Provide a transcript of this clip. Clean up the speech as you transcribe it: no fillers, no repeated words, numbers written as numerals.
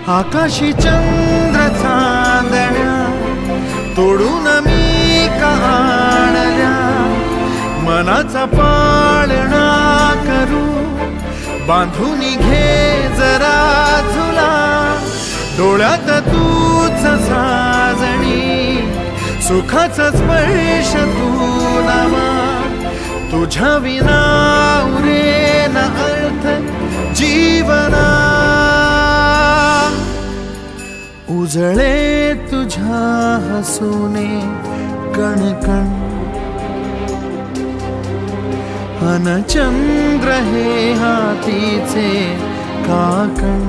आकाशी चंद्र चांदण्या तोडून मी आणल्या, मनाचा पाळणा करू बांधून घे जरा झुला, डोळ्यात तूच साजणी सुखाचा स्पर्श तू नामा, तुझ्या विना उरेन अर्थ जीवना, उजळे तुझ्या हसूने कणकण, अन चंद्र हे हातीचे काकण.